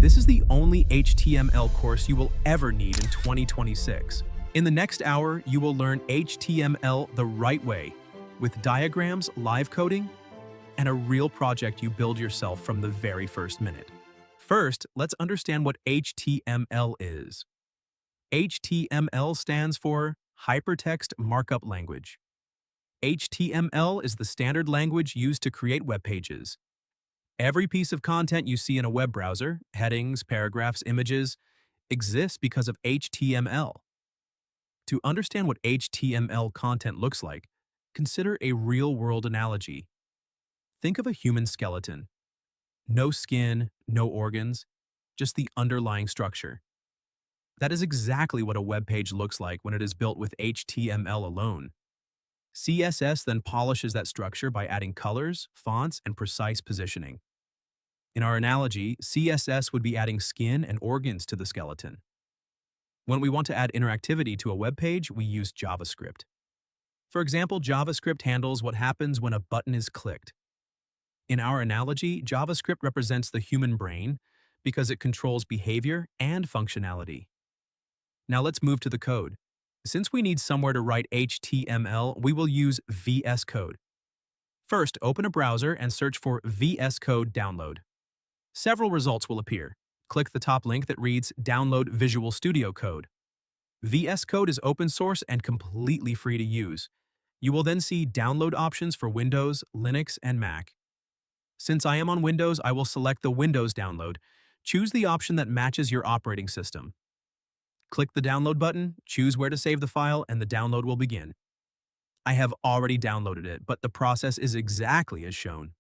This is the only HTML course you will ever need in 2026. In the next hour, you will learn HTML the right way, with diagrams, live coding, and a real project you build yourself from the very first minute. First, let's understand what HTML is. HTML stands for Hypertext Markup Language. HTML is the standard language used to create web pages. Every piece of content you see in a web browser, headings, paragraphs, images, exists because of HTML. To understand what HTML content looks like, consider a real-world analogy. Think of a human skeleton. No skin, no organs, just the underlying structure. That is exactly what a web page looks like when it is built with HTML alone. CSS then polishes that structure by adding colors, fonts, and precise positioning. In our analogy, CSS would be adding skin and organs to the skeleton. When we want to add interactivity to a web page, we use JavaScript. For example, JavaScript handles what happens when a button is clicked. In our analogy, JavaScript represents the human brain because it controls behavior and functionality. Now let's move to the code. Since we need somewhere to write HTML, we will use VS Code. First, open a browser and search for VS Code Download. Several results will appear. Click the top link that reads Download Visual Studio Code. VS Code is open source and completely free to use. You will then see download options for Windows, Linux, and Mac. Since I am on Windows, I will select the Windows download. Choose the option that matches your operating system. Click the download button, choose where to save the file, and the download will begin. I have already downloaded it, but the process is exactly as shown.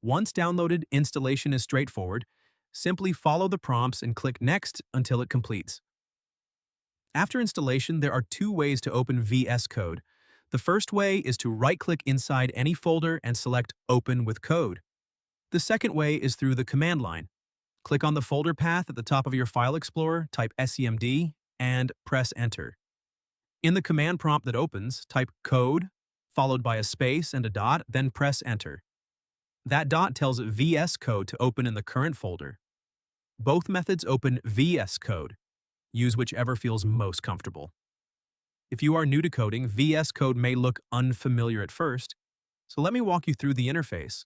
Once downloaded, installation is straightforward. Simply follow the prompts and click Next until it completes. After installation, there are two ways to open VS Code. The first way is to right-click inside any folder and select Open with Code. The second way is through the command line. Click on the folder path at the top of your file explorer, type SEMD, and press Enter. In the command prompt that opens, type code, followed by a space and a dot, then press Enter. That dot tells VS Code to open in the current folder. Both methods open VS Code. Use whichever feels most comfortable. If you are new to coding, VS Code may look unfamiliar at first, so let me walk you through the interface.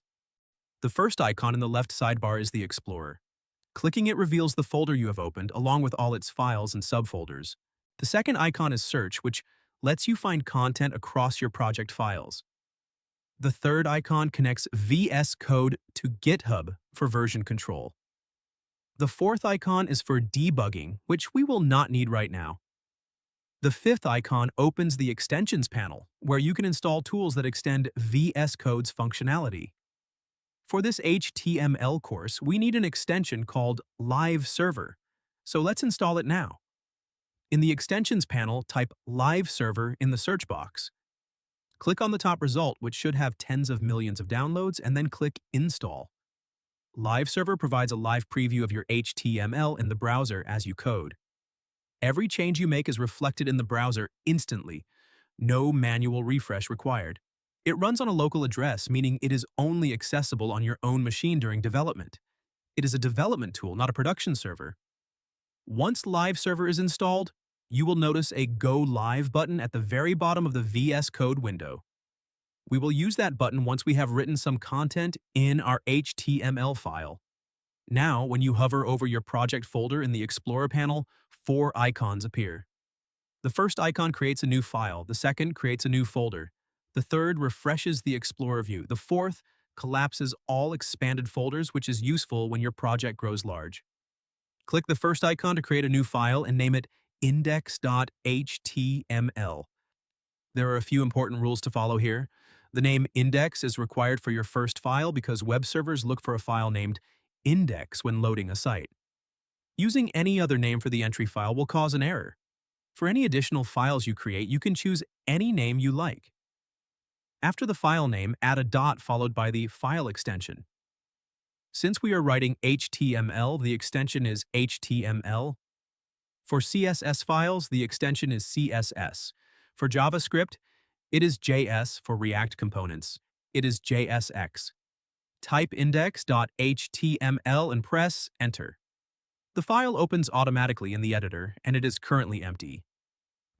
The first icon in the left sidebar is the Explorer. Clicking it reveals the folder you have opened, along with all its files and subfolders. The second icon is Search, which lets you find content across your project files. The third icon connects VS Code to GitHub for version control. The fourth icon is for debugging, which we will not need right now. The fifth icon opens the Extensions panel, where you can install tools that extend VS Code's functionality. For this HTML course, we need an extension called Live Server, so let's install it now. In the Extensions panel, type Live Server in the search box. Click on the top result, which should have tens of millions of downloads, and then click Install. Live Server provides a live preview of your HTML in the browser as you code. Every change you make is reflected in the browser instantly. No manual refresh required. It runs on a local address, meaning it is only accessible on your own machine during development. It is a development tool, not a production server. Once Live Server is installed, you will notice a Go Live button at the very bottom of the VS Code window. We will use that button once we have written some content in our HTML file. Now, when you hover over your project folder in the Explorer panel, 4 icons appear. The first icon creates a new file, the second creates a new folder, the third refreshes the Explorer view, the fourth collapses all expanded folders, which is useful when your project grows large. Click the first icon to create a new file and name it index.html. There are a few important rules to follow here. The name index is required for your first file because web servers look for a file named index when loading a site. Using any other name for the entry file will cause an error. For any additional files you create, you can choose any name you like. After the file name, add a dot followed by the file extension. Since we are writing HTML, the extension is HTML. For CSS files, the extension is CSS. For JavaScript, it is JS. For React components, it is JSX. Type index.html and press Enter. The file opens automatically in the editor, and it is currently empty.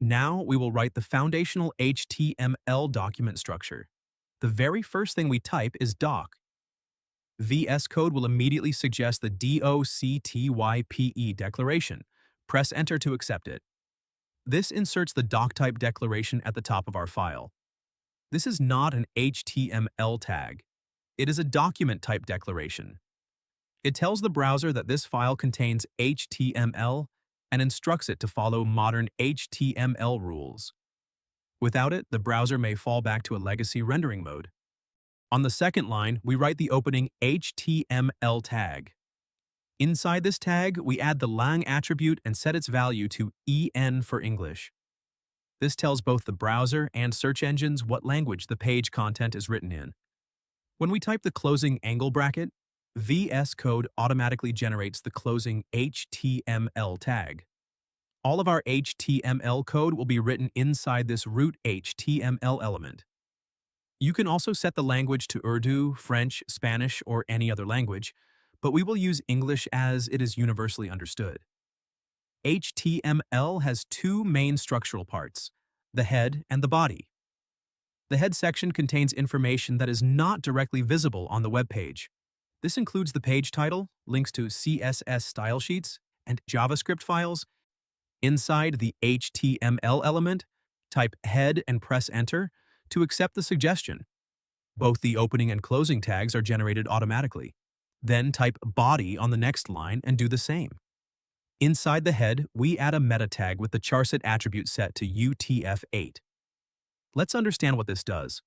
Now we will write the foundational HTML document structure. The very first thing we type is doc. VS Code will immediately suggest the DOCTYPE declaration. Press Enter to accept it. This inserts the doctype declaration at the top of our file. This is not an HTML tag. It is a document type declaration. It tells the browser that this file contains HTML and instructs it to follow modern HTML rules. Without it, the browser may fall back to a legacy rendering mode. On the second line, we write the opening HTML tag. Inside this tag, we add the lang attribute and set its value to EN for English. This tells both the browser and search engines what language the page content is written in. When we type the closing angle bracket, VS Code automatically generates the closing HTML tag. All of our HTML code will be written inside this root HTML element. You can also set the language to Urdu, French, Spanish, or any other language, but we will use English as it is universally understood. HTML has two main structural parts, the head and the body. The head section contains information that is not directly visible on the web page. This includes the page title, links to CSS style sheets, and JavaScript files. Inside the HTML element, type head and press Enter to accept the suggestion. Both the opening and closing tags are generated automatically. Then type body on the next line and do the same. Inside the head, we add a meta tag with the charset attribute set to UTF-8. Let's understand what this does.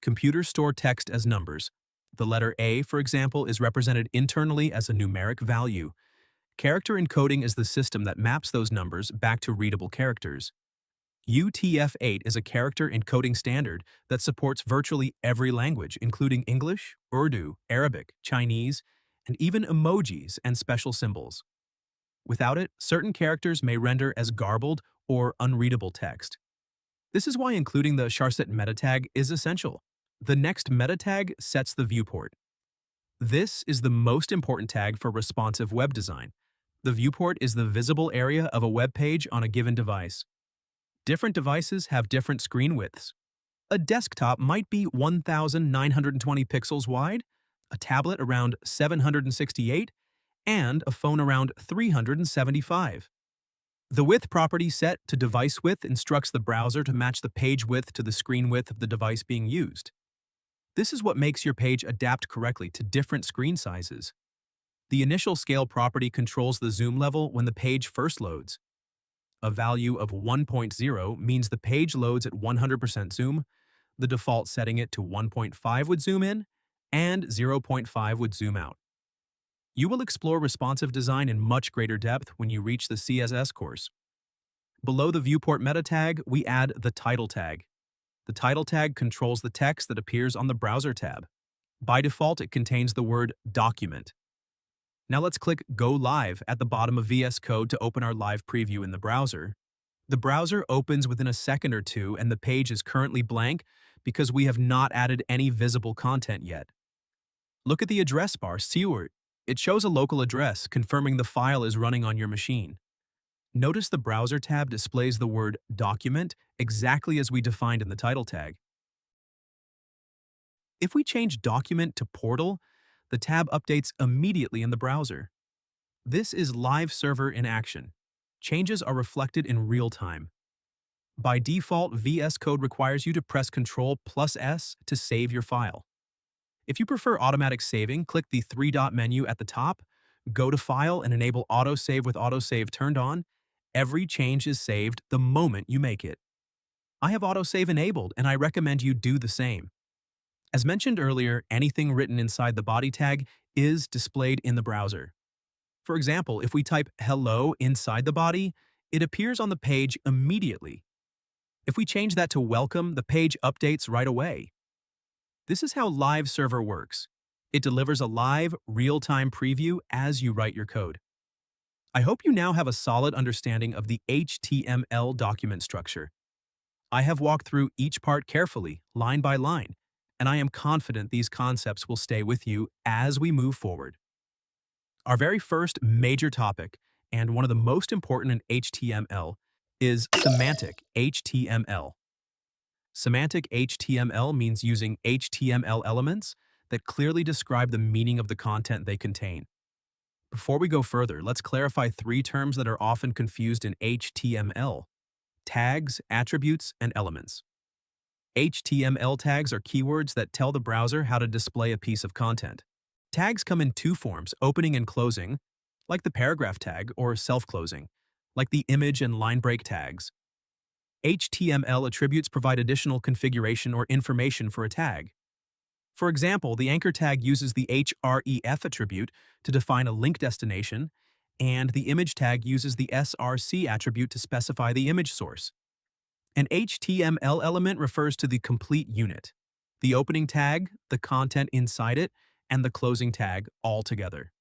Computers store text as numbers. The letter A, for example, is represented internally as a numeric value. Character encoding is the system that maps those numbers back to readable characters. UTF-8 is a character encoding standard that supports virtually every language, including English, Urdu, Arabic, Chinese, and even emojis and special symbols. Without it, certain characters may render as garbled or unreadable text. This is why including the charset meta tag is essential. The next meta tag sets the viewport. This is the most important tag for responsive web design. The viewport is the visible area of a web page on a given device. Different devices have different screen widths. A desktop might be 1,920 pixels wide, a tablet around 768, and a phone around 375. The width property set to device width instructs the browser to match the page width to the screen width of the device being used. This is what makes your page adapt correctly to different screen sizes. The initial scale property controls the zoom level when the page first loads. A value of 1.0 means the page loads at 100% zoom, the default setting it to 1.5 would zoom in, and 0.5 would zoom out. You will explore responsive design in much greater depth when you reach the CSS course. Below the viewport meta tag, we add the title tag. The title tag controls the text that appears on the Browser tab. By default, it contains the word document. Now let's click Go Live at the bottom of VS Code to open our live preview in the browser. The browser opens within a second or two and the page is currently blank because we have not added any visible content yet. Look at the address bar, Seward. It shows a local address confirming the file is running on your machine. Notice the Browser tab displays the word document exactly as we defined in the title tag. If we change document to portal, the tab updates immediately in the browser. This is live server in action. Changes are reflected in real time. By default, VS Code requires you to press Ctrl+S to save your file. If you prefer automatic saving, click the three-dot menu at the top, go to File and enable Autosave with Autosave turned on. Every change is saved the moment you make it. I have Autosave enabled and I recommend you do the same. As mentioned earlier, anything written inside the body tag is displayed in the browser. For example, if we type hello inside the body, it appears on the page immediately. If we change that to welcome, the page updates right away. This is how Live Server works. It delivers a live, real-time preview as you write your code. I hope you now have a solid understanding of the HTML document structure. I have walked through each part carefully, line by line, and I am confident these concepts will stay with you as we move forward. Our very first major topic, and one of the most important in HTML, is Semantic HTML. Semantic HTML means using HTML elements that clearly describe the meaning of the content they contain. Before we go further, let's clarify three terms that are often confused in HTML: tags, attributes, and elements. HTML tags are keywords that tell the browser how to display a piece of content. Tags come in two forms, opening and closing, like the paragraph tag, or self-closing, like the image and line break tags. HTML attributes provide additional configuration or information for a tag. For example, the anchor tag uses the href attribute to define a link destination, and the image tag uses the src attribute to specify the image source. An HTML element refers to the complete unit: the opening tag, the content inside it, and the closing tag all together.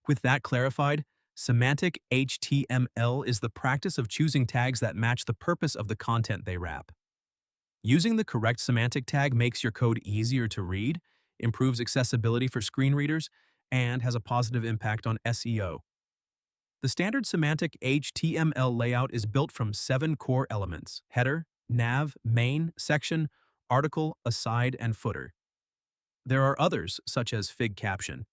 With that clarified, semantic HTML is the practice of choosing tags that match the purpose of the content they wrap. Using the correct semantic tag makes your code easier to read, improves accessibility for screen readers, and has a positive impact on SEO. The standard semantic HTML layout is built from 7 core elements: header, nav, main, section, article, aside, and footer. There are others, such as fig caption,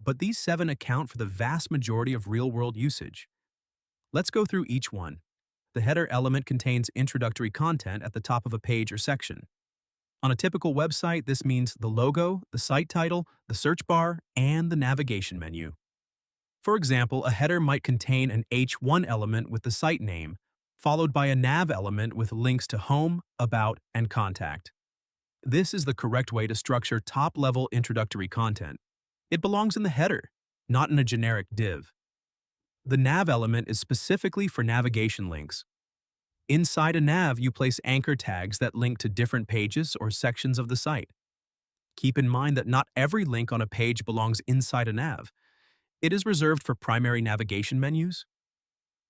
but these 7 account for the vast majority of real-world usage. Let's go through each one. The header element contains introductory content at the top of a page or section. On a typical website, this means the logo, the site title, the search bar, and the navigation menu. For example, a header might contain an H1 element with the site name, followed by a nav element with links to home, about, and contact. This is the correct way to structure top-level introductory content. It belongs in the header, not in a generic div. The nav element is specifically for navigation links. Inside a nav, you place anchor tags that link to different pages or sections of the site. Keep in mind that not every link on a page belongs inside a nav. It is reserved for primary navigation menus.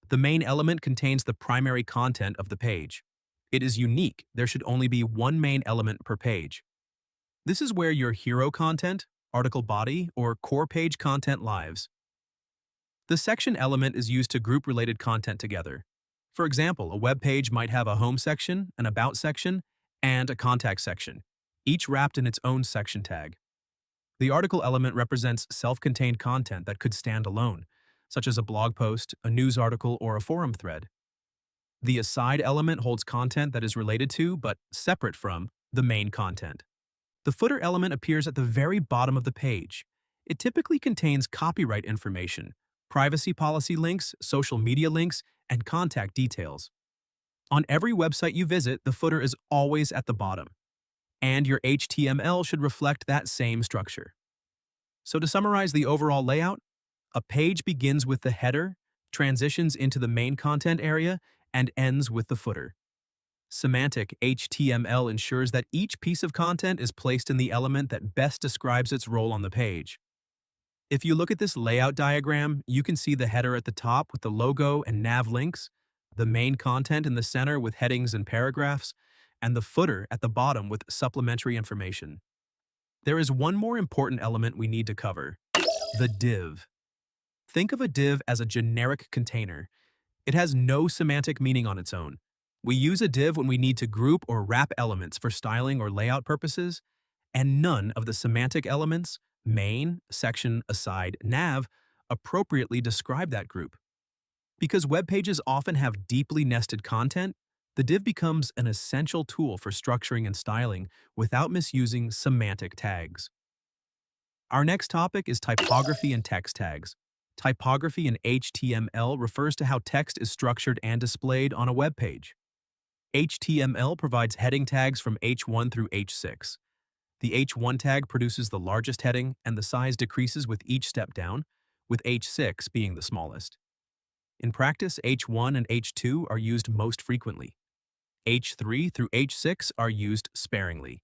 The main element contains the primary content of the page. It is unique. There should only be one main element per page. This is where your hero content, article body, or core page content lives. The section element is used to group related content together. For example, a web page might have a home section, an about section, and a contact section, each wrapped in its own section tag. The article element represents self-contained content that could stand alone, such as a blog post, a news article, or a forum thread. The aside element holds content that is related to, but separate from, the main content. The footer element appears at the very bottom of the page. It typically contains copyright information, privacy policy links, social media links, and contact details. On every website you visit, the footer is always at the bottom, and your HTML should reflect that same structure. So to summarize the overall layout, a page begins with the header, transitions into the main content area, and ends with the footer. Semantic HTML ensures that each piece of content is placed in the element that best describes its role on the page. If you look at this layout diagram, you can see the header at the top with the logo and nav links, the main content in the center with headings and paragraphs, and the footer at the bottom with supplementary information. There is one more important element we need to cover: the div. Think of a div as a generic container. It has no semantic meaning on its own. We use a div when we need to group or wrap elements for styling or layout purposes, and none of the semantic elements, main, section, aside, nav, appropriately describe that group. Because web pages often have deeply nested content, the div becomes an essential tool for structuring and styling without misusing semantic tags. Our next topic is typography and text tags. Typography in HTML refers to how text is structured and displayed on a web page. HTML provides heading tags from H1 through H6. The H1 tag produces the largest heading, and the size decreases with each step down, with H6 being the smallest. In practice, H1 and H2 are used most frequently. H3 through H6 are used sparingly.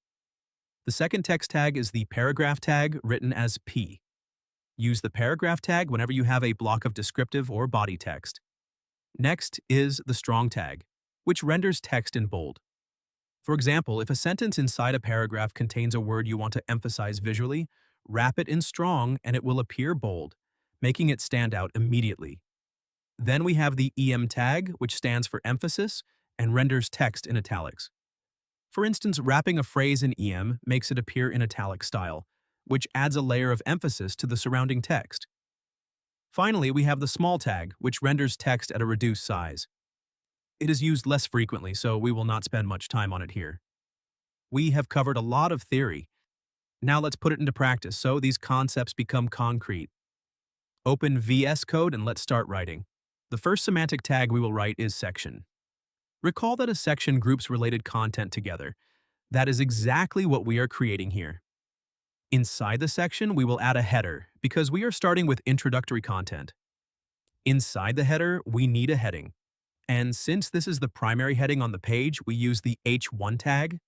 The second text tag is the paragraph tag, written as P. Use the paragraph tag whenever you have a block of descriptive or body text. Next is the strong tag, which renders text in bold. For example, if a sentence inside a paragraph contains a word you want to emphasize visually, wrap it in strong and it will appear bold, making it stand out immediately. Then we have the EM tag, which stands for emphasis and renders text in italics. For instance, wrapping a phrase in EM makes it appear in italic style, which adds a layer of emphasis to the surrounding text. Finally, we have the small tag, which renders text at a reduced size. It is used less frequently, so we will not spend much time on it here. We have covered a lot of theory. Now let's put it into practice so these concepts become concrete. Open VS Code and let's start writing. The first semantic tag we will write is section. Recall that a section groups related content together. That is exactly what we are creating here. Inside the section, we will add a header because we are starting with introductory content. Inside the header, we need a heading. And since this is the primary heading on the page, we use the H1 tag.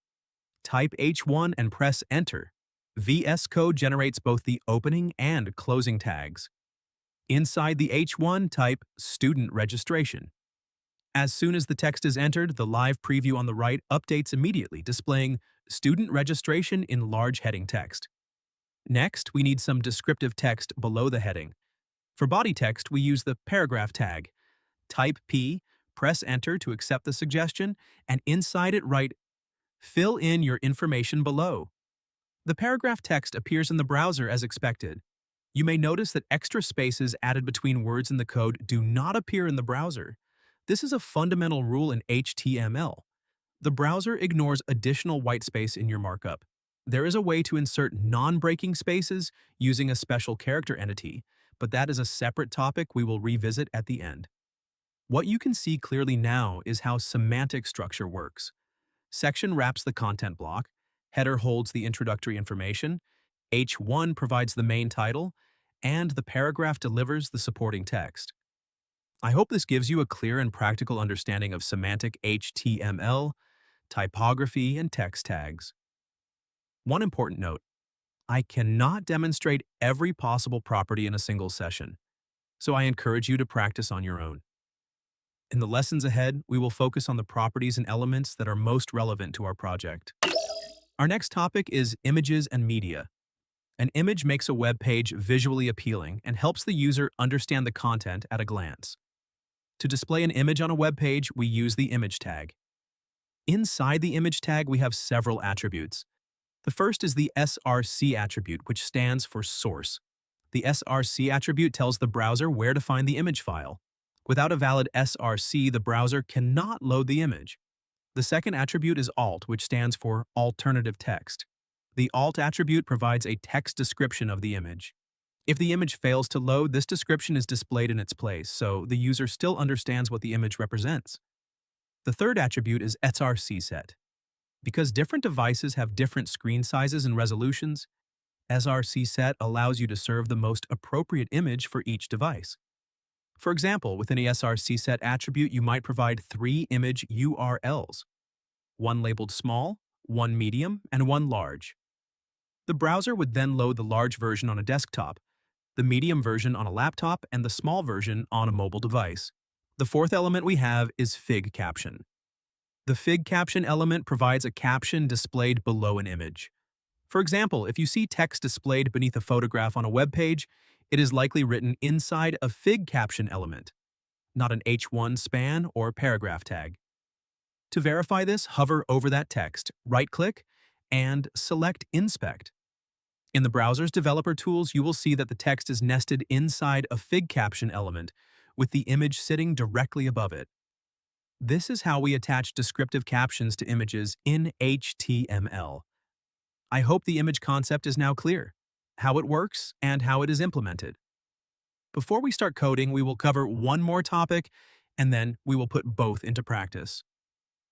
Type H1 and press Enter. VS Code generates both the opening and closing tags. Inside the H1, type Student Registration. As soon as the text is entered, the live preview on the right updates immediately, displaying Student Registration in large heading text. Next, we need some descriptive text below the heading. For body text, we use the paragraph tag. Type P, press Enter to accept the suggestion, and inside it write, fill in your information below. The paragraph text appears in the browser as expected. You may notice that extra spaces added between words in the code do not appear in the browser. This is a fundamental rule in HTML. The browser ignores additional whitespace in your markup. There is a way to insert non-breaking spaces using a special character entity, but that is a separate topic we will revisit at the end. What you can see clearly now is how semantic structure works. Section wraps the content block, header holds the introductory information, H1 provides the main title, and the paragraph delivers the supporting text. I hope this gives you a clear and practical understanding of semantic HTML, typography, and text tags. One important note: I cannot demonstrate every possible property in a single session, so I encourage you to practice on your own. In the lessons ahead, we will focus on the properties and elements that are most relevant to our project. Our next topic is images and media. An image makes a web page visually appealing and helps the user understand the content at a glance. To display an image on a web page, we use the image tag. Inside the image tag, we have several attributes. The first is the src attribute, which stands for source. The src attribute tells the browser where to find the image file. Without a valid src, the browser cannot load the image. The second attribute is alt, which stands for alternative text. The alt attribute provides a text description of the image. If the image fails to load, this description is displayed in its place, so the user still understands what the image represents. The third attribute is src set. Because different devices have different screen sizes and resolutions, src set allows you to serve the most appropriate image for each device. For example, within a src set attribute, you might provide 3 image URLs, one labeled small, one medium, and one large. The browser would then load the large version on a desktop, the medium version on a laptop, and the small version on a mobile device. The fourth element we have is fig caption. The fig caption element provides a caption displayed below an image. For example, if you see text displayed beneath a photograph on a web page, it is likely written inside a fig caption element, not an H1 span or paragraph tag. To verify this, hover over that text, right-click, and select Inspect. In the browser's developer tools, you will see that the text is nested inside a fig caption element, with the image sitting directly above it. This is how we attach descriptive captions to images in HTML. I hope the image concept is now clear, how it works, and how it is implemented. Before we start coding, we will cover one more topic, and then we will put both into practice.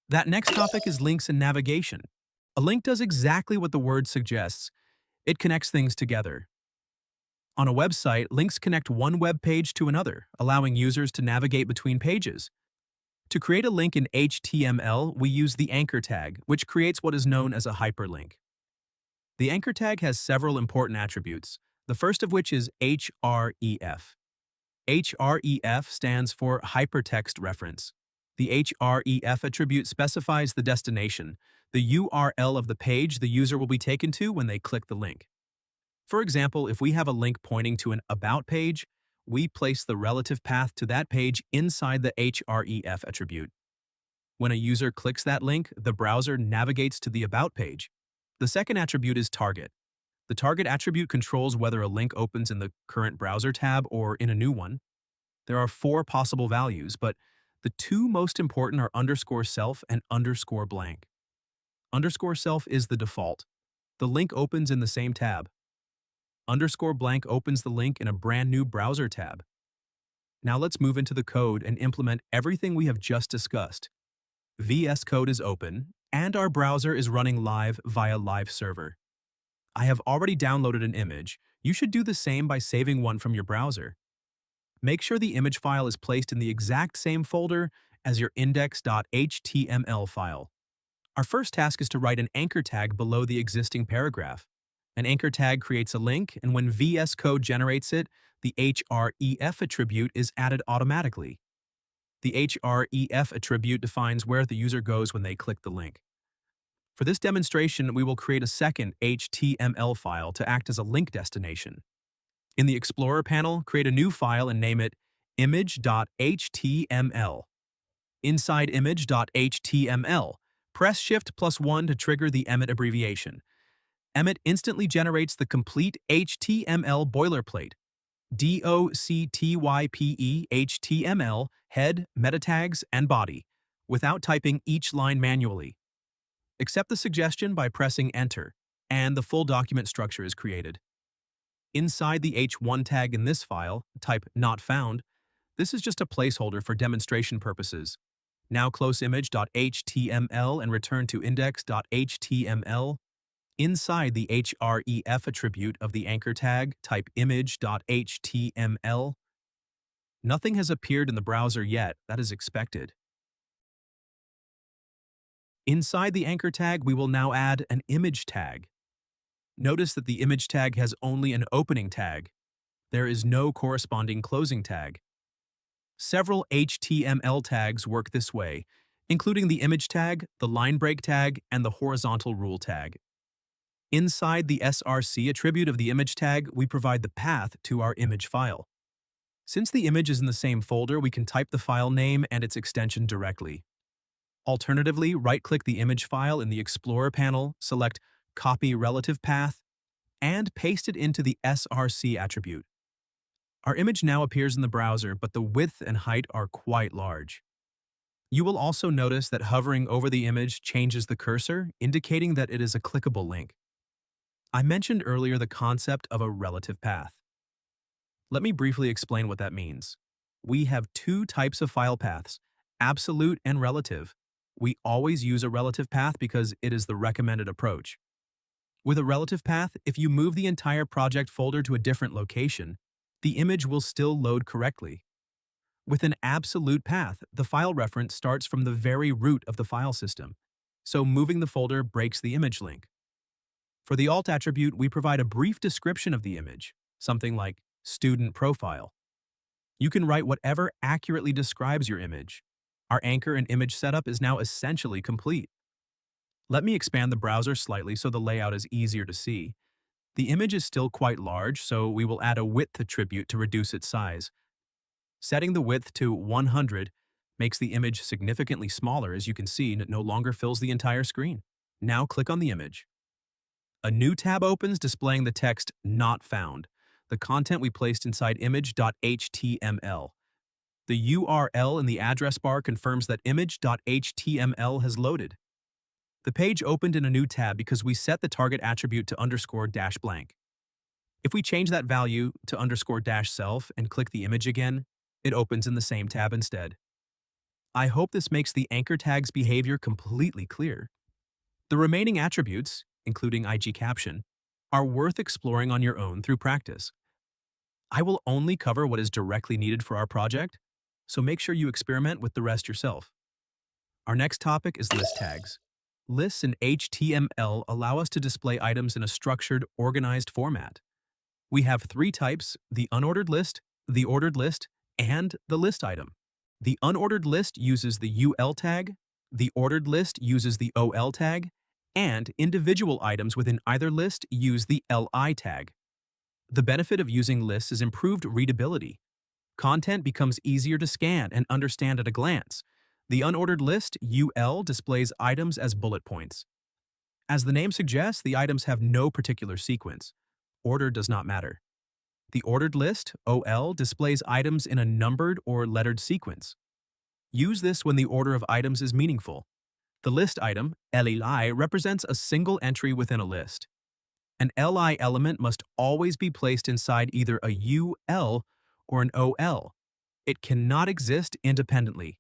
That next topic is links and navigation. A link does exactly what the word suggests. It connects things together. On a website, links connect one web page to another, allowing users to navigate between pages. To create a link in HTML, we use the anchor tag, which creates what is known as a hyperlink. The anchor tag has several important attributes, the first of which is href. href stands for hypertext reference. The href attribute specifies the destination, the URL of the page the user will be taken to when they click the link. For example, if we have a link pointing to an About page, we place the relative path to that page inside the href attribute. When a user clicks that link, the browser navigates to the About page. The second attribute is Target. The Target attribute controls whether a link opens in the current browser tab or in a new one. There are 4 possible values, but the 2 most important are underscore self and underscore blank. Underscore self is the default. The link opens in the same tab. Underscore blank opens the link in a brand new browser tab. Now let's move into the code and implement everything we have just discussed. VS Code is open, and our browser is running live via live server. I have already downloaded an image. You should do the same by saving one from your browser. Make sure the image file is placed in the exact same folder as your index.html file. Our first task is to write an anchor tag below the existing paragraph. An anchor tag creates a link, and when VS Code generates it, the href attribute is added automatically. The href attribute defines where the user goes when they click the link. For this demonstration, we will create a second HTML file to act as a link destination. In the Explorer panel, create a new file and name it image.html. Inside image.html, press Shift+1 to trigger the Emmet abbreviation. Emmet instantly generates the complete HTML boilerplate, doctype HTML, head, meta tags, and body, without typing each line manually. Accept the suggestion by pressing Enter, and the full document structure is created. Inside the h1 tag in this file, type not found. This is just a placeholder for demonstration purposes. Now close image.html and return to index.html. Inside the href attribute of the anchor tag, type image.html. Nothing has appeared in the browser yet. That is expected. Inside the anchor tag, we will now add an image tag. Notice that the image tag has only an opening tag. There is no corresponding closing tag. Several HTML tags work this way, including the image tag, the line break tag, and the horizontal rule tag. Inside the src attribute of the image tag, we provide the path to our image file. Since the image is in the same folder, we can type the file name and its extension directly. Alternatively, right-click the image file in the Explorer panel, select Copy Relative Path, and paste it into the src attribute. Our image now appears in the browser, but the width and height are quite large. You will also notice that hovering over the image changes the cursor, indicating that it is a clickable link. I mentioned earlier the concept of a relative path. Let me briefly explain what that means. We have 2 types of file paths, absolute and relative. We always use a relative path because it is the recommended approach. With a relative path, if you move the entire project folder to a different location, the image will still load correctly. With an absolute path, the file reference starts from the very root of the file system, so moving the folder breaks the image link. For the alt attribute, we provide a brief description of the image, something like student profile. You can write whatever accurately describes your image. Our anchor and image setup is now essentially complete. Let me expand the browser slightly so the layout is easier to see. The image is still quite large, so we will add a width attribute to reduce its size. Setting the width to 100 makes the image significantly smaller. As you can see, it no longer fills the entire screen. Now click on the image. A new tab opens displaying the text "Not Found," the content we placed inside image.html. The URL in the address bar confirms that image.html has loaded. The page opened in a new tab because we set the target attribute to _-blank. If we change that value to _-self and click the image again, it opens in the same tab instead. I hope this makes the anchor tag's behavior completely clear. The remaining attributes, including IG caption, are worth exploring on your own through practice. I will only cover what is directly needed for our project, so make sure you experiment with the rest yourself. Our next topic is list tags. Lists in HTML allow us to display items in a structured, organized format. We have 3 types: the unordered list, the ordered list, and the list item. The unordered list uses the UL tag, the ordered list uses the OL tag, and individual items within either list use the LI tag. The benefit of using lists is improved readability. Content becomes easier to scan and understand at a glance. The unordered list, UL, displays items as bullet points. As the name suggests, the items have no particular sequence. Order does not matter. The ordered list, OL, displays items in a numbered or lettered sequence. Use this when the order of items is meaningful. The list item, LI, represents a single entry within a list. An LI element must always be placed inside either a UL or an OL. It cannot exist independently.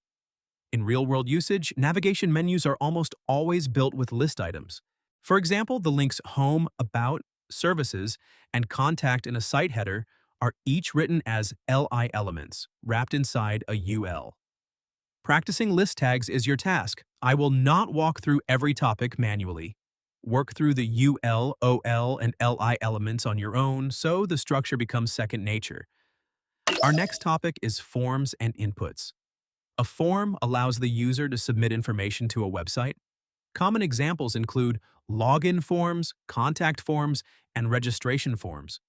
In real-world usage, navigation menus are almost always built with list items. For example, the links Home, About, Services, and Contact in a site header are each written as LI elements, wrapped inside a UL. Practicing list tags is your task. I will not walk through every topic manually. Work through the UL, OL, and LI elements on your own so the structure becomes second nature. Our next topic is forms and inputs. A form allows the user to submit information to a website. Common examples include login forms, contact forms, and registration forms.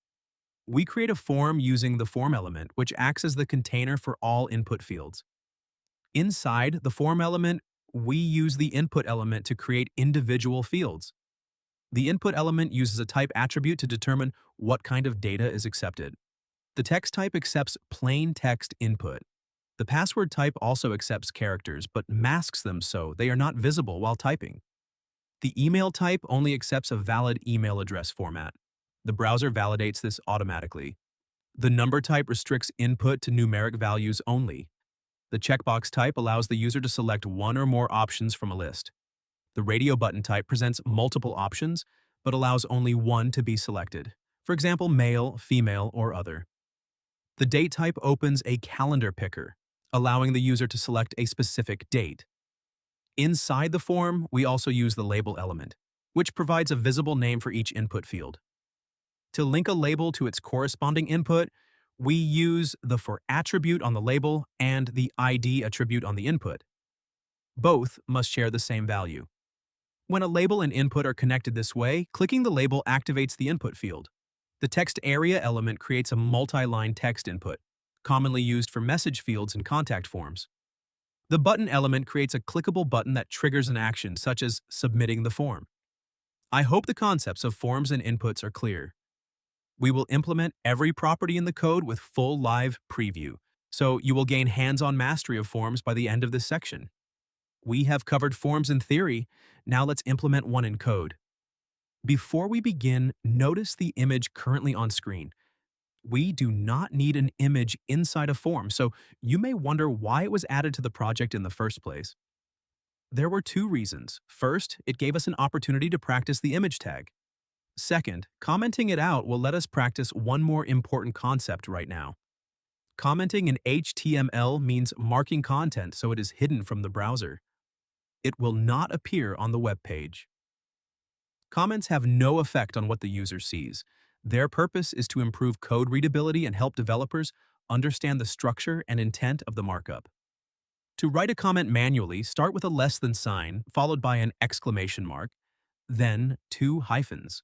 We create a form using the form element, which acts as the container for all input fields. Inside the form element, we use the input element to create individual fields. The input element uses a type attribute to determine what kind of data is accepted. The text type accepts plain text input. The password type also accepts characters, but masks them so they are not visible while typing. The email type only accepts a valid email address format. The browser validates this automatically. The number type restricts input to numeric values only. The checkbox type allows the user to select one or more options from a list. The radio button type presents multiple options, but allows only one to be selected. For example, male, female, or other. The date type opens a calendar picker, allowing the user to select a specific date. Inside the form, we also use the label element, which provides a visible name for each input field. To link a label to its corresponding input, we use the for attribute on the label and the ID attribute on the input. Both must share the same value. When a label and input are connected this way, clicking the label activates the input field. The text area element creates a multi-line text input, commonly used for message fields and contact forms. The button element creates a clickable button that triggers an action, such as submitting the form. I hope the concepts of forms and inputs are clear. We will implement every property in the code with full live preview, so you will gain hands-on mastery of forms by the end of this section. We have covered forms in theory, now let's implement one in code. Before we begin, notice the image currently on screen. We do not need an image inside a form, so you may wonder why it was added to the project in the first place. There were two reasons. First, it gave us an opportunity to practice the image tag. Second, commenting it out will let us practice one more important concept right now. Commenting in HTML means marking content so it is hidden from the browser. It will not appear on the web page. Comments have no effect on what the user sees. Their purpose is to improve code readability and help developers understand the structure and intent of the markup. To write a comment manually, start with a less than sign, followed by an exclamation mark, then 2 hyphens.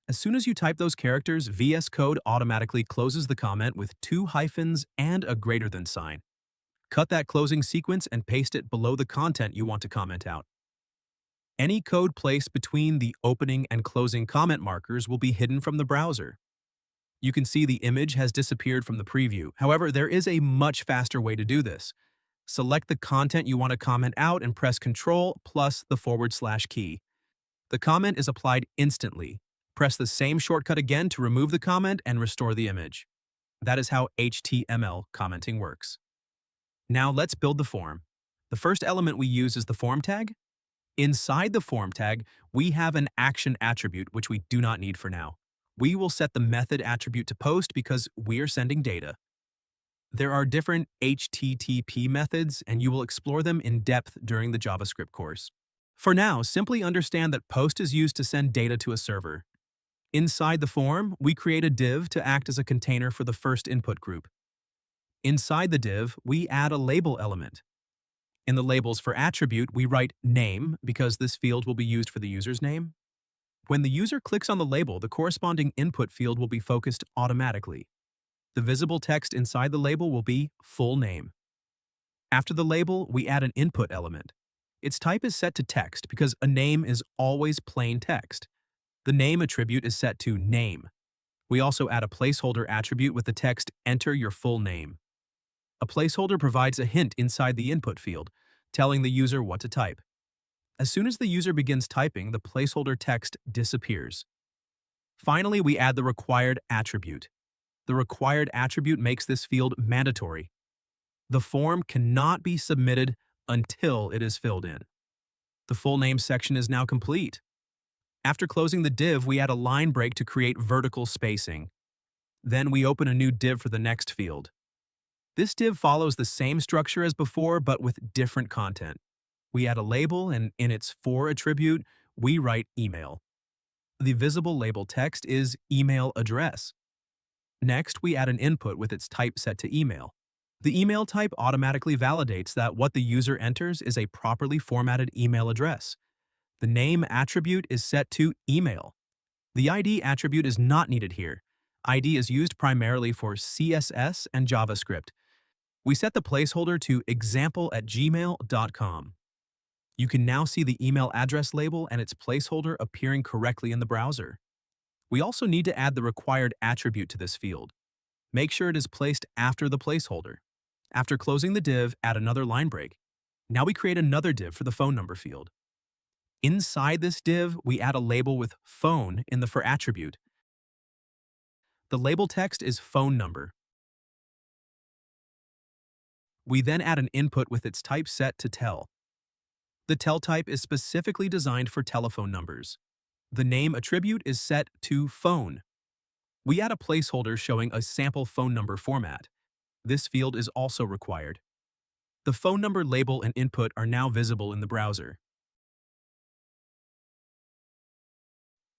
As soon as you type those characters, VS Code automatically closes the comment with 2 hyphens and a greater than sign. Cut that closing sequence and paste it below the content you want to comment out. Any code placed between the opening and closing comment markers will be hidden from the browser. You can see the image has disappeared from the preview. However, there is a much faster way to do this. Select the content you want to comment out and press Ctrl plus the / key. The comment is applied instantly. Press the same shortcut again to remove the comment and restore the image. That is how HTML commenting works. Now let's build the form. The first element we use is the form tag. Inside the form tag, we have an action attribute which we do not need for now. We will set the method attribute to post because we are sending data. There are different HTTP methods, and you will explore them in depth during the JavaScript course. For now, simply understand that post is used to send data to a server. Inside the form, we create a div to act as a container for the first input group. Inside the div, we add a label element. In the labels for attribute, we write name because this field will be used for the user's name. When the user clicks on the label, the corresponding input field will be focused automatically. The visible text inside the label will be full name. After the label, we add an input element. Its type is set to text because a name is always plain text. The name attribute is set to name. We also add a placeholder attribute with the text "Enter your full name." A placeholder provides a hint inside the input field, telling the user what to type. As soon as the user begins typing, the placeholder text disappears. Finally, we add the required attribute. The required attribute makes this field mandatory. The form cannot be submitted until it is filled in. The full name section is now complete. After closing the div, we add a line break to create vertical spacing. Then we open a new div for the next field. This div follows the same structure as before, but with different content. We add a label, and in its for attribute, we write email. The visible label text is email address. Next, we add an input with its type set to email. The email type automatically validates that what the user enters is a properly formatted email address. The name attribute is set to email. The ID attribute is not needed here. ID is used primarily for CSS and JavaScript. We set the placeholder to example@gmail.com. You can now see the email address label and its placeholder appearing correctly in the browser. We also need to add the required attribute to this field. Make sure it is placed after the placeholder. After closing the div, add another line break. Now we create another div for the phone number field. Inside this div, we add a label with phone in the for attribute. The label text is phone number. We then add an input with its type set to tel. The tel type is specifically designed for telephone numbers. The name attribute is set to phone. We add a placeholder showing a sample phone number format. This field is also required. The phone number label and input are now visible in the browser.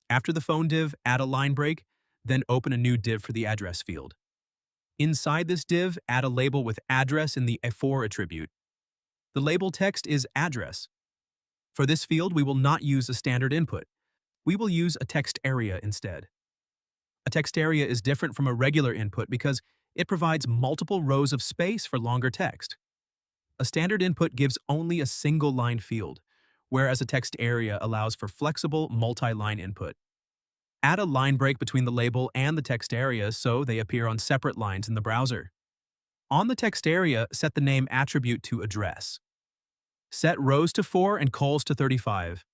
After the phone div, add a line break, then open a new div for the address field. Inside this div, add a label with address in the for attribute. The label text is address. For this field, we will not use a standard input. We will use a text area instead. A text area is different from a regular input because it provides multiple rows of space for longer text. A standard input gives only a single line field, whereas a text area allows for flexible multi-line input. Add a line break between the label and the text area so they appear on separate lines in the browser. On the text area, set the name attribute to address. Set rows to 4 and cols to 35.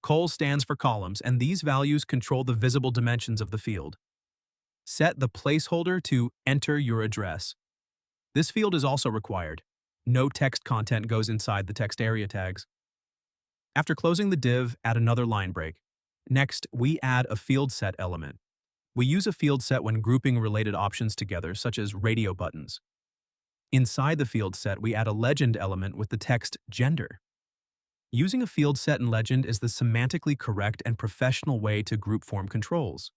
Col stands for columns, and these values control the visible dimensions of the field. Set the placeholder to enter your address. This field is also required. No text content goes inside the text area tags. After closing the div, add another line break. Next, we add a field set element. We use a field set when grouping related options together, such as radio buttons. Inside the field set, we add a legend element with the text gender. Using a field set and legend is the semantically correct and professional way to group form controls.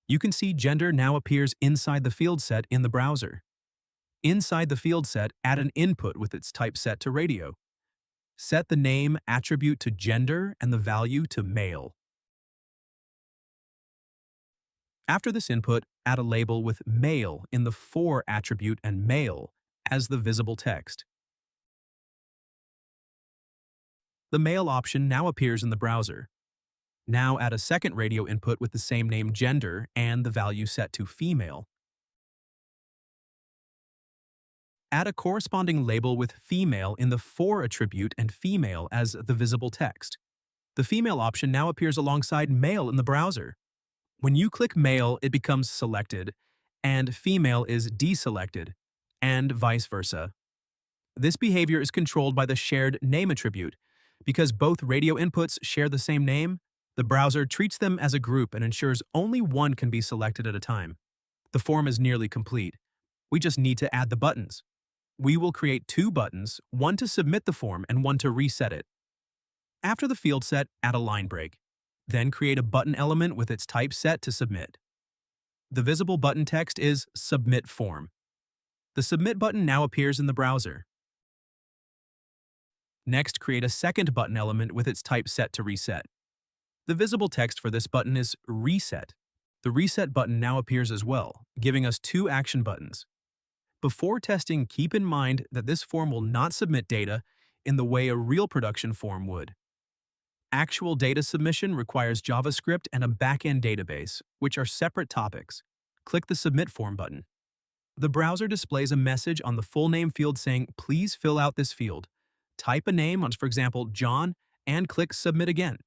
You can see gender now appears inside the field set in the browser. Inside the field set, add an input with its type set to radio. Set the name attribute to gender and the value to male. After this input, add a label with male in the for attribute and male as the visible text. The male option now appears in the browser. Now add a second radio input with the same name gender and the value set to female. Add a corresponding label with female in the for attribute and female as the visible text. The female option now appears alongside male in the browser. When you click male, it becomes selected, and female is deselected, and vice versa. This behavior is controlled by the shared name attribute. Because both radio inputs share the same name, the browser treats them as a group and ensures only one can be selected at a time. The form is nearly complete. We just need to add the buttons. We will create 2 buttons, one to submit the form and one to reset it. After the field set, add a line break. Then create a button element with its type set to submit. The visible button text is Submit Form. The Submit button now appears in the browser. Next, create a second button element with its type set to reset. The visible text for this button is Reset. The reset button now appears as well, giving us two action buttons. Before testing, keep in mind that this form will not submit data in the way a real production form would. Actual data submission requires JavaScript and a backend database, which are separate topics. Click the Submit Form button. The browser displays a message on the full name field saying, "Please fill out this field." Type a name, for example, John, and click Submit again.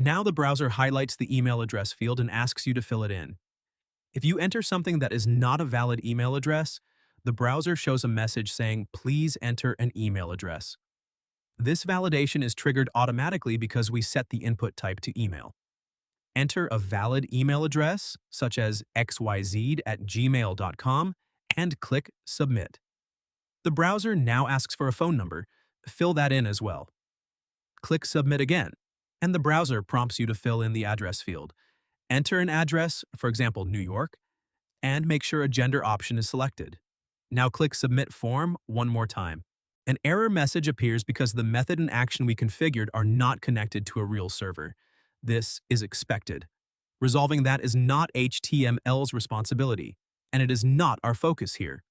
Now the browser highlights the email address field and asks you to fill it in. If you enter something that is not a valid email address, the browser shows a message saying, "Please enter an email address." This validation is triggered automatically because we set the input type to email. Enter a valid email address, such as xyz@gmail.com, and click Submit. The browser now asks for a phone number. Fill that in as well. Click Submit again, and the browser prompts you to fill in the address field. Enter an address, for example, New York, and make sure a gender option is selected. Now click Submit Form one more time. An error message appears because the method and action we configured are not connected to a real server. This is expected. Resolving that is not HTML's responsibility, and it is not our focus here.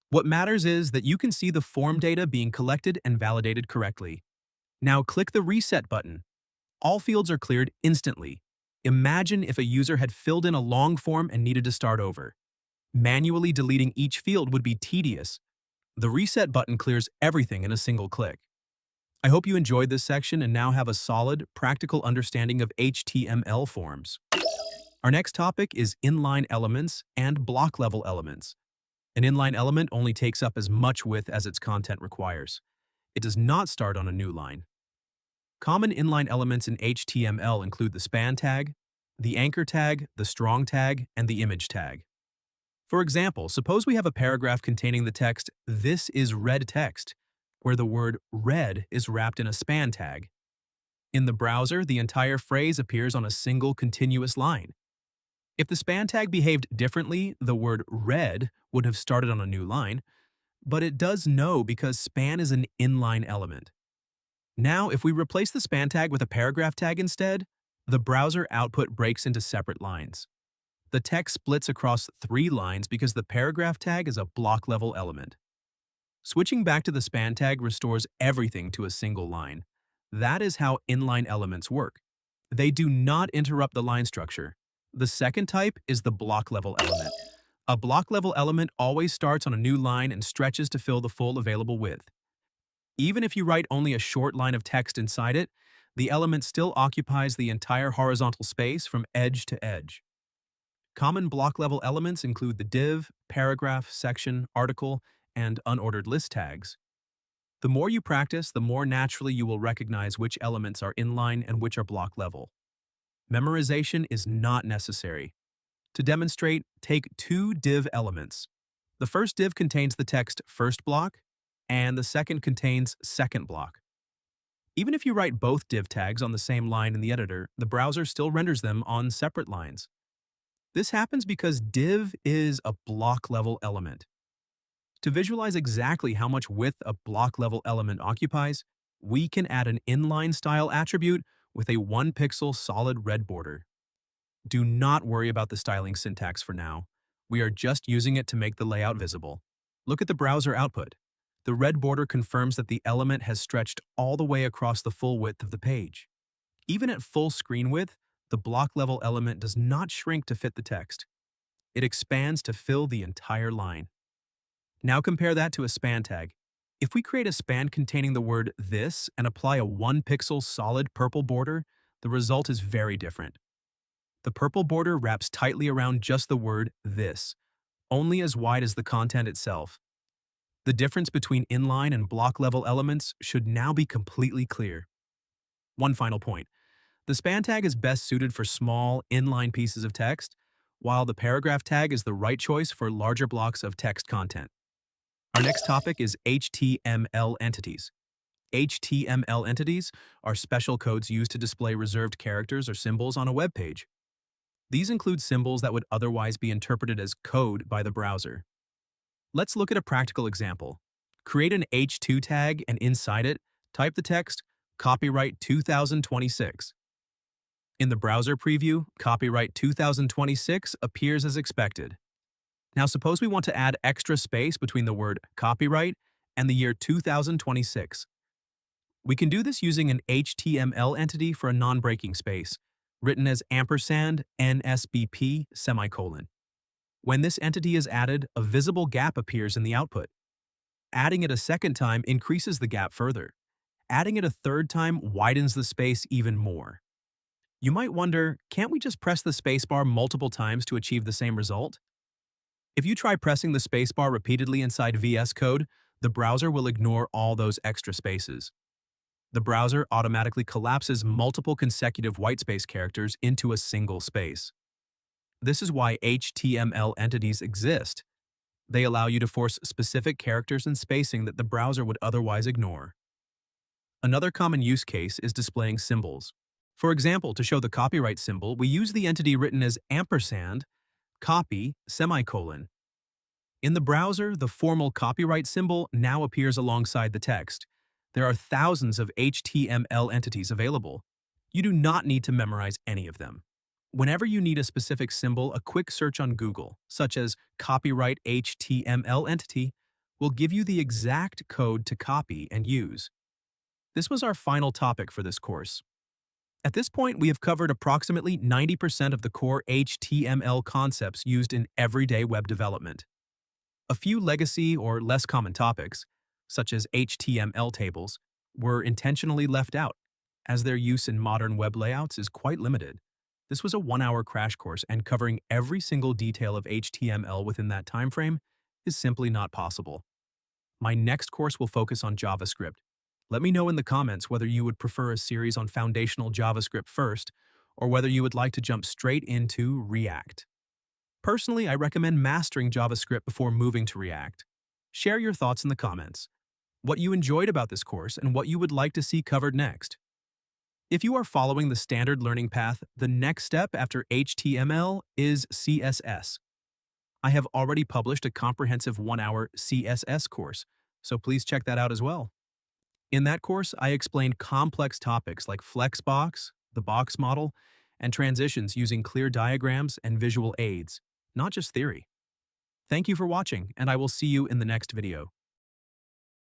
What matters is that you can see the form data being collected and validated correctly. Now click the Reset button. All fields are cleared instantly. Imagine if a user had filled in a long form and needed to start over. Manually deleting each field would be tedious. The Reset button clears everything in a single click. I hope you enjoyed this section and now have a solid, practical understanding of HTML forms. Our next topic is inline elements and block-level elements. An inline element only takes up as much width as its content requires. It does not start on a new line. Common inline elements in HTML include the span tag, the anchor tag, the strong tag, and the image tag. For example, suppose we have a paragraph containing the text, "This is red text," where the word red is wrapped in a span tag. In the browser, the entire phrase appears on a single continuous line. If the span tag behaved differently, the word red would have started on a new line, but it does no because span is an inline element. Now, if we replace the span tag with a paragraph tag instead, the browser output breaks into separate lines. The text splits across 3 lines because the paragraph tag is a block-level element. Switching back to the span tag restores everything to a single line. That is how inline elements work. They do not interrupt the line structure. The second type is the block-level element. A block-level element always starts on a new line and stretches to fill the full available width. Even if you write only a short line of text inside it, the element still occupies the entire horizontal space from edge to edge. Common block-level elements include the div, paragraph, section, article, and unordered list tags. The more you practice, the more naturally you will recognize which elements are inline and which are block-level. Memorization is not necessary. To demonstrate, take 2 div elements. The first div contains the text first block, and the second contains second block. Even if you write both div tags on the same line in the editor, the browser still renders them on separate lines. This happens because div is a block-level element. To visualize exactly how much width a block-level element occupies, we can add an inline-style attribute with a 1-pixel solid red border. Do not worry about the styling syntax for now. We are just using it to make the layout visible. Look at the browser output. The red border confirms that the element has stretched all the way across the full width of the page. Even at full screen width, the block-level element does not shrink to fit the text. It expands to fill the entire line. Now compare that to a span tag. If we create a span containing the word "this" and apply a 1-pixel solid purple border, the result is very different. The purple border wraps tightly around just the word "this," only as wide as the content itself. The difference between inline and block-level elements should now be completely clear. One final point. The span tag is best suited for small, inline pieces of text, while the paragraph tag is the right choice for larger blocks of text content. Our next topic is HTML entities. HTML entities are special codes used to display reserved characters or symbols on a web page. These include symbols that would otherwise be interpreted as code by the browser. Let's look at a practical example. Create an H2 tag and inside it, type the text, "Copyright 2026." In the browser preview, copyright 2026 appears as expected. Now suppose we want to add extra space between the word copyright and the year 2026. We can do this using an HTML entity for a non-breaking space, written as ampersand NSBP semicolon. When this entity is added, a visible gap appears in the output. Adding it a second time increases the gap further. Adding it a third time widens the space even more. You might wonder, can't we just press the spacebar multiple times to achieve the same result? If you try pressing the spacebar repeatedly inside VS Code, the browser will ignore all those extra spaces. The browser automatically collapses multiple consecutive whitespace characters into a single space. This is why HTML entities exist. They allow you to force specific characters and spacing that the browser would otherwise ignore. Another common use case is displaying symbols. For example, to show the copyright symbol, we use the entity written as ampersand, copy, semicolon. In the browser, the formal copyright symbol now appears alongside the text. There are thousands of HTML entities available. You do not need to memorize any of them. Whenever you need a specific symbol, a quick search on Google, such as copyright HTML entity, will give you the exact code to copy and use. This was our final topic for this course. At this point, we have covered approximately 90% of the core HTML concepts used in everyday web development. A few legacy or less common topics, such as HTML tables, were intentionally left out, as their use in modern web layouts is quite limited. This was a 1-hour crash course, and covering every single detail of HTML within that time frame is simply not possible. My next course will focus on JavaScript. Let me know in the comments whether you would prefer a series on foundational JavaScript first, or whether you would like to jump straight into React. Personally, I recommend mastering JavaScript before moving to React. Share your thoughts in the comments, what you enjoyed about this course and what you would like to see covered next. If you are following the standard learning path, the next step after HTML is CSS. I have already published a comprehensive 1-hour CSS course, so please check that out as well. In that course, I explained complex topics like flexbox, the box model, and transitions using clear diagrams and visual aids, not just theory. Thank you for watching, and I will see you in the next video.